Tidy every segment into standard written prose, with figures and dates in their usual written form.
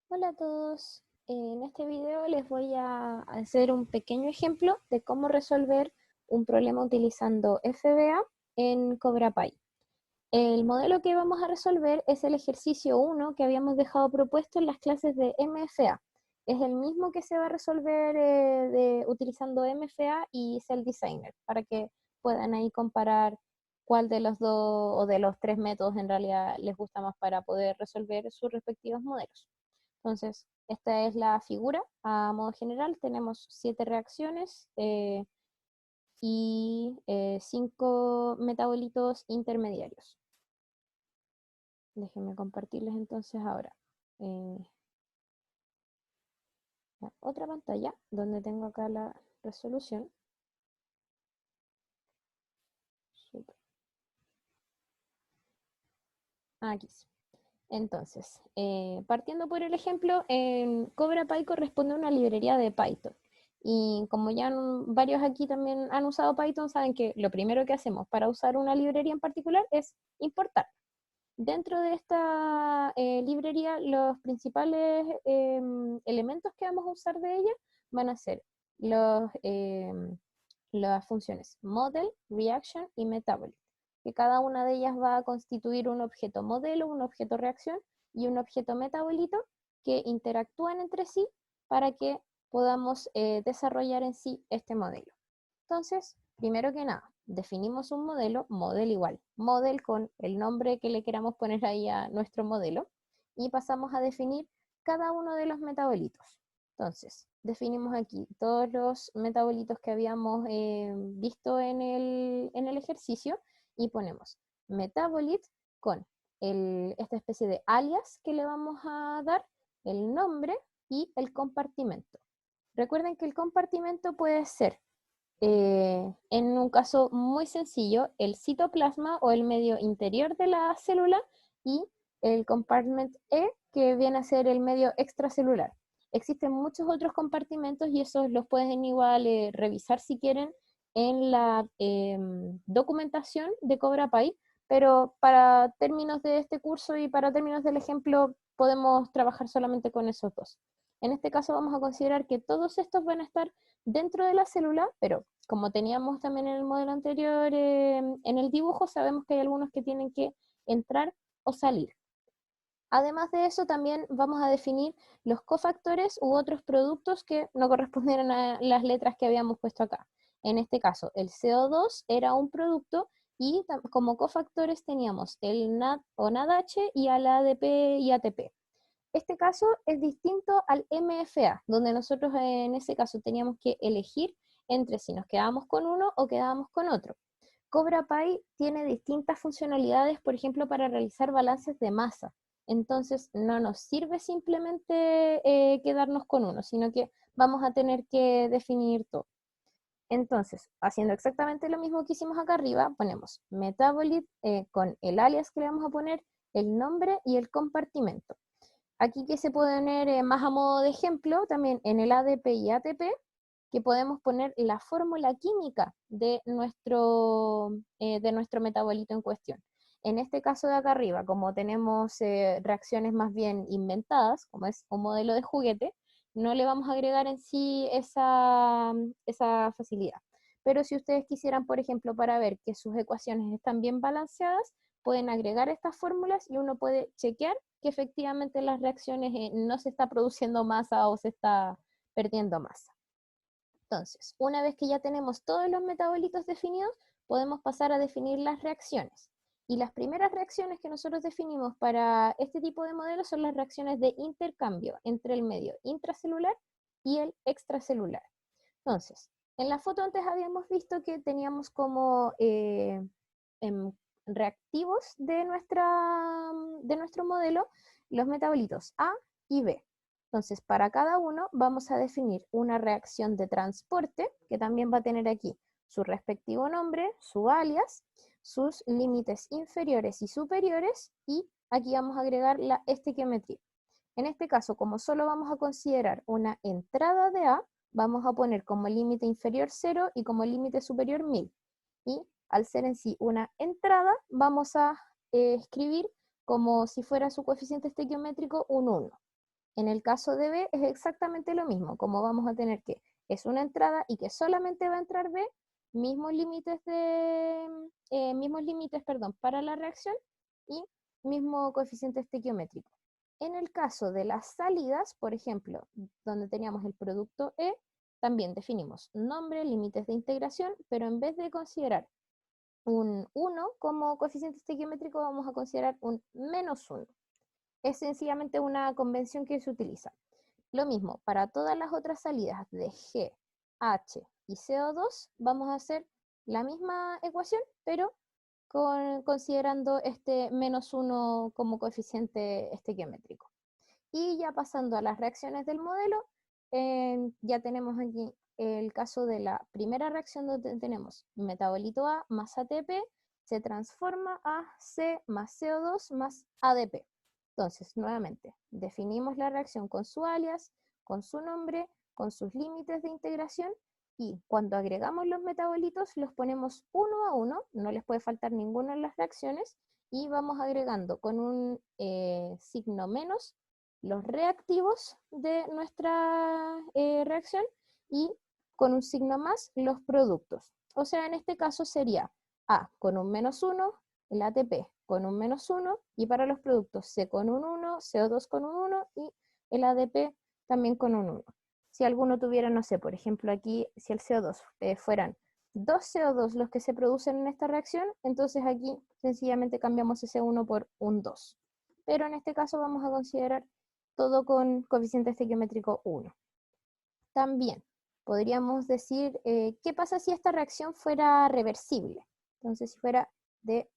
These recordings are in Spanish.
Hola a todos. En este video les voy a hacer un pequeño ejemplo de cómo resolver un problema utilizando FBA en CobraPy. El modelo que vamos a resolver es el ejercicio 1 que habíamos dejado propuesto en las clases de MFA. Es el mismo que se va a resolver utilizando MFA y Cell Designer para que puedan ahí comparar cuál de los dos o de los tres métodos en realidad les gusta más para poder resolver sus respectivos modelos. Entonces, esta es la figura. A modo general, tenemos 7 reacciones y 5 metabolitos intermediarios. Déjenme compartirles entonces ahora eh, la otra pantalla donde tengo acá la resolución. Super. Aquí sí. Entonces, partiendo por el ejemplo, CobraPy corresponde a una librería de Python. Y como ya varios aquí también han usado Python, saben que lo primero que hacemos para usar una librería en particular es importar. Dentro de esta librería, los principales elementos que vamos a usar de ella van a ser las funciones model, reaction y metabolite, que cada una de ellas va a constituir un objeto modelo, un objeto reacción y un objeto metabolito que interactúan entre sí para que podamos desarrollar en sí este modelo. Entonces, primero que nada, definimos un modelo, model igual, model con el nombre que le queramos poner ahí a nuestro modelo, y pasamos a definir cada uno de los metabolitos. Entonces, definimos aquí todos los metabolitos que habíamos visto en el ejercicio y ponemos metabolit con esta especie de alias que le vamos a dar, el nombre y el compartimento. Recuerden que el compartimento puede ser en un caso muy sencillo, el citoplasma o el medio interior de la célula y el compartment E, que viene a ser el medio extracelular. Existen muchos otros compartimentos y esos los pueden igual revisar si quieren en la documentación de CobraPy, pero para términos de este curso y para términos del ejemplo podemos trabajar solamente con esos dos. En este caso vamos a considerar que todos estos van a estar dentro de la célula, pero como teníamos también en el modelo anterior, en el dibujo, sabemos que hay algunos que tienen que entrar o salir. Además de eso, también vamos a definir los cofactores u otros productos que no correspondieran a las letras que habíamos puesto acá. En este caso, el CO2 era un producto y como cofactores teníamos el NAD o NADH y al ADP y ATP. Este caso es distinto al MFA, donde nosotros en ese caso teníamos que elegir entre si nos quedábamos con uno o quedábamos con otro. CobraPy tiene distintas funcionalidades, por ejemplo, para realizar balances de masa. Entonces, no nos sirve simplemente quedarnos con uno, sino que vamos a tener que definir todo. Entonces, haciendo exactamente lo mismo que hicimos acá arriba, ponemos metabolit con el alias que le vamos a poner, el nombre y el compartimento. Aquí que se puede poner más a modo de ejemplo, también en el ADP y ATP, que podemos poner la fórmula química de nuestro metabolito en cuestión. En este caso de acá arriba, como tenemos reacciones más bien inventadas, como es un modelo de juguete, no le vamos a agregar en sí esa facilidad. Pero si ustedes quisieran, por ejemplo, para ver que sus ecuaciones están bien balanceadas, pueden agregar estas fórmulas y uno puede chequear que efectivamente las reacciones no se está produciendo masa o se está perdiendo masa. Entonces, una vez que ya tenemos todos los metabolitos definidos, podemos pasar a definir las reacciones. Y las primeras reacciones que nosotros definimos para este tipo de modelos son las reacciones de intercambio entre el medio intracelular y el extracelular. Entonces, en la foto antes habíamos visto que teníamos como reactivos de nuestro modelo los metabolitos A y B. Entonces, para cada uno vamos a definir una reacción de transporte, que también va a tener aquí su respectivo nombre, su alias, sus límites inferiores y superiores, y aquí vamos a agregar la estequiometría. En este caso, como solo vamos a considerar una entrada de A, vamos a poner como límite inferior 0 y como límite superior 1000. Y al ser en sí una entrada, vamos a escribir como si fuera su coeficiente estequiométrico un 1. En el caso de B es exactamente lo mismo, como vamos a tener que es una entrada y que solamente va a entrar B, mismos límites perdón, para la reacción y mismo coeficiente estequiométrico. En el caso de las salidas, por ejemplo, donde teníamos el producto E, también definimos nombre, límites de integración, pero en vez de considerar un 1 como coeficiente estequiométrico, vamos a considerar un -1. Es sencillamente una convención que se utiliza. Lo mismo, para todas las otras salidas de G, H y CO2, vamos a hacer la misma ecuación, pero considerando este -1 como coeficiente estequiométrico. Y ya pasando a las reacciones del modelo, ya tenemos aquí el caso de la primera reacción donde tenemos metabolito A más ATP, se transforma a C más CO2 más ADP. Entonces, nuevamente, definimos la reacción con su alias, con su nombre, con sus límites de integración, y cuando agregamos los metabolitos los ponemos uno a uno, no les puede faltar ninguno en las reacciones, y vamos agregando con un signo menos los reactivos de nuestra reacción y con un signo más los productos. O sea, en este caso sería A con un -1, el ATP con un -1, y para los productos C con un 1, CO2 con un 1 y el ADP también con un 1. Si alguno tuviera, no sé, por ejemplo aquí, si el CO2 fueran 2 CO2 los que se producen en esta reacción, entonces aquí sencillamente cambiamos ese 1 por un 2. Pero en este caso vamos a considerar todo con coeficiente estequiométrico 1. También podríamos decir, ¿qué pasa si esta reacción fuera reversible? Entonces, si fuera de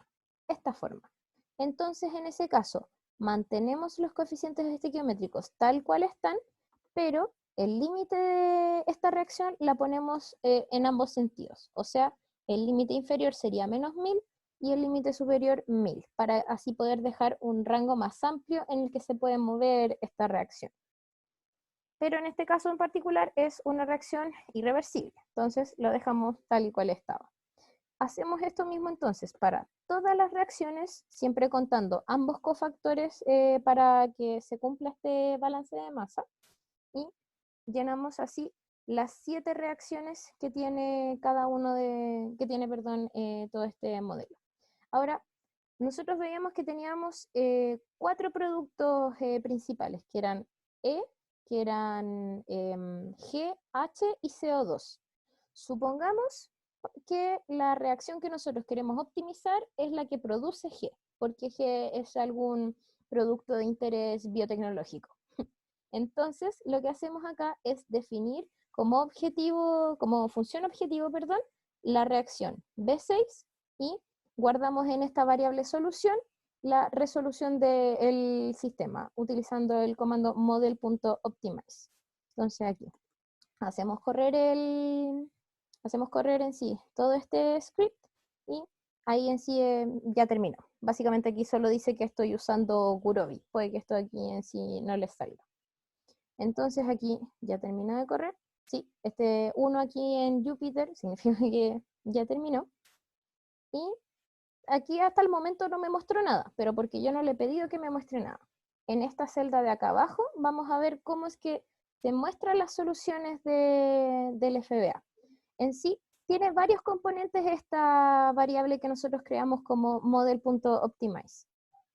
esta forma. Entonces, en ese caso, mantenemos los coeficientes estequiométricos tal cual están, pero el límite de esta reacción la ponemos en ambos sentidos. O sea, el límite inferior sería -1000 y el límite superior 1000, para así poder dejar un rango más amplio en el que se puede mover esta reacción. Pero en este caso en particular es una reacción irreversible, entonces lo dejamos tal y cual estaba. Hacemos esto mismo entonces para todas las reacciones, siempre contando ambos cofactores para que se cumpla este balance de masa, y llenamos así las 7 reacciones que tiene cada uno todo este modelo. Ahora, nosotros veíamos que teníamos 4 productos principales, que eran E, que eran G, H y CO2. Supongamos que la reacción que nosotros queremos optimizar es la que produce G, porque G es algún producto de interés biotecnológico. Entonces, lo que hacemos acá es definir como objetivo, como función objetivo, perdón, la reacción B6, y guardamos en esta variable solución la resolución del sistema utilizando el comando model.optimize. Entonces aquí hacemos correr en sí todo este script y ahí en sí ya terminó. Básicamente aquí solo dice que estoy usando Gurobi, puede que esto aquí en sí no les salga. Entonces aquí ya terminó de correr. Sí, este 1 aquí en Jupyter significa que ya terminó. Y aquí hasta el momento no me mostró nada, pero porque yo no le he pedido que me muestre nada. En esta celda de acá abajo vamos a ver cómo es que te muestra las soluciones del FBA. En sí, tiene varios componentes esta variable que nosotros creamos como model.optimize,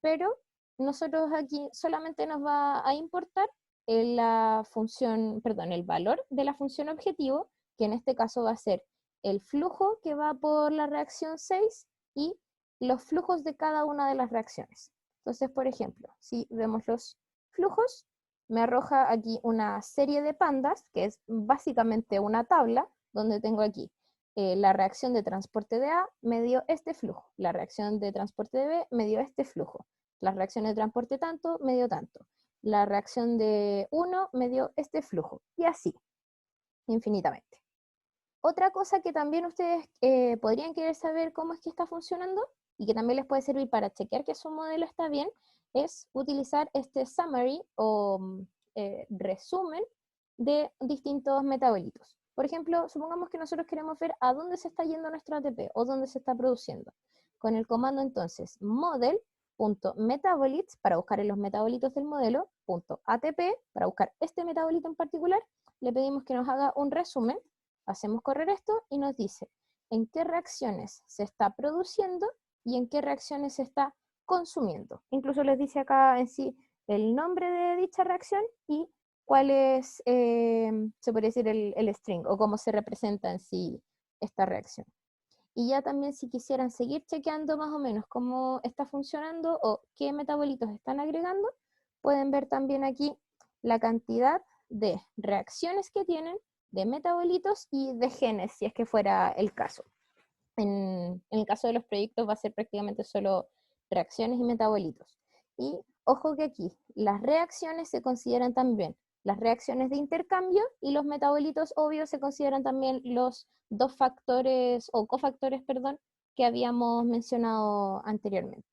pero nosotros aquí solamente nos va a importar la función, perdón, el valor de la función objetivo, que en este caso va a ser el flujo que va por la reacción 6 y los flujos de cada una de las reacciones. Entonces, por ejemplo, si vemos los flujos, me arroja aquí una serie de pandas, que es básicamente una tabla, donde tengo aquí la reacción de transporte de A me dio este flujo, la reacción de transporte de B me dio este flujo, la reacción de transporte tanto me dio tanto, la reacción de 1 me dio este flujo, y así, infinitamente. Otra cosa que también ustedes podrían querer saber cómo es que está funcionando, y que también les puede servir para chequear que su modelo está bien, es utilizar este summary o resumen de distintos metabolitos. Por ejemplo, supongamos que nosotros queremos ver a dónde se está yendo nuestro ATP o dónde se está produciendo. Con el comando entonces model.metabolites, para buscar en los metabolitos del modelo, .atp, para buscar este metabolito en particular, le pedimos que nos haga un resumen, hacemos correr esto y nos dice en qué reacciones se está produciendo y en qué reacciones se está consumiendo. Incluso les dice acá en sí el nombre de dicha reacción y cuál es, se puede decir, el string o cómo se representa en sí esta reacción. Y ya también si quisieran seguir chequeando más o menos cómo está funcionando o qué metabolitos están agregando, pueden ver también aquí la cantidad de reacciones que tienen, de metabolitos y de genes, si es que fuera el caso. En el caso de los proyectos va a ser prácticamente solo reacciones y metabolitos. Y ojo que aquí las reacciones se consideran también las reacciones de intercambio y los metabolitos obvios se consideran también los dos factores o cofactores, perdón, que habíamos mencionado anteriormente.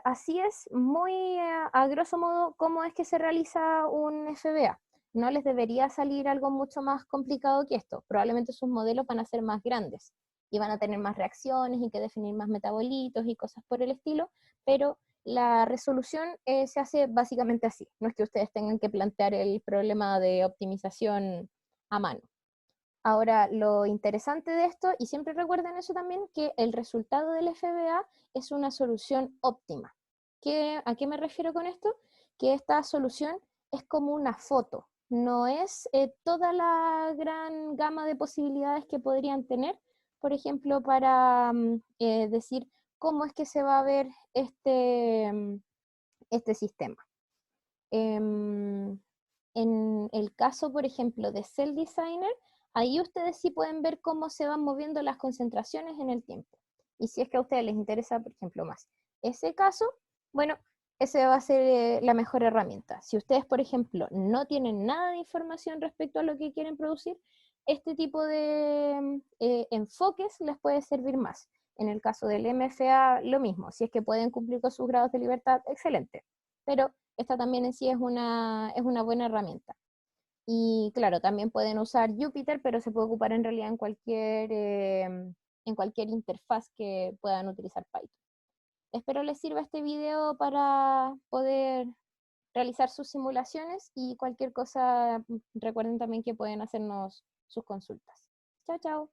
Así es, muy a grosso modo, cómo es que se realiza un FBA. No les debería salir algo mucho más complicado que esto. Probablemente sus modelos van a ser más grandes y van a tener más reacciones y que definir más metabolitos y cosas por el estilo, pero la resolución se hace básicamente así. No es que ustedes tengan que plantear el problema de optimización a mano. Ahora, lo interesante de esto, y siempre recuerden eso también, que el resultado del FBA es una solución óptima. ¿A qué me refiero con esto? Que esta solución es como una foto, no es toda la gran gama de posibilidades que podrían tener, por ejemplo, para decir cómo es que se va a ver este sistema. En el caso, por ejemplo, de Cell Designer, ahí ustedes sí pueden ver cómo se van moviendo las concentraciones en el tiempo. Y si es que a ustedes les interesa, por ejemplo, más ese caso, bueno, ese va a ser la mejor herramienta. Si ustedes, por ejemplo, no tienen nada de información respecto a lo que quieren producir, este tipo de enfoques les puede servir más. En el caso del MFA, lo mismo. Si es que pueden cumplir con sus grados de libertad, excelente. Pero esta también en sí es una buena herramienta. Y claro, también pueden usar Jupyter, pero se puede ocupar en realidad en cualquier interfaz que puedan utilizar Python. Espero les sirva este video para poder realizar sus simulaciones y cualquier cosa, recuerden también que pueden hacernos sus consultas. Chao, chao.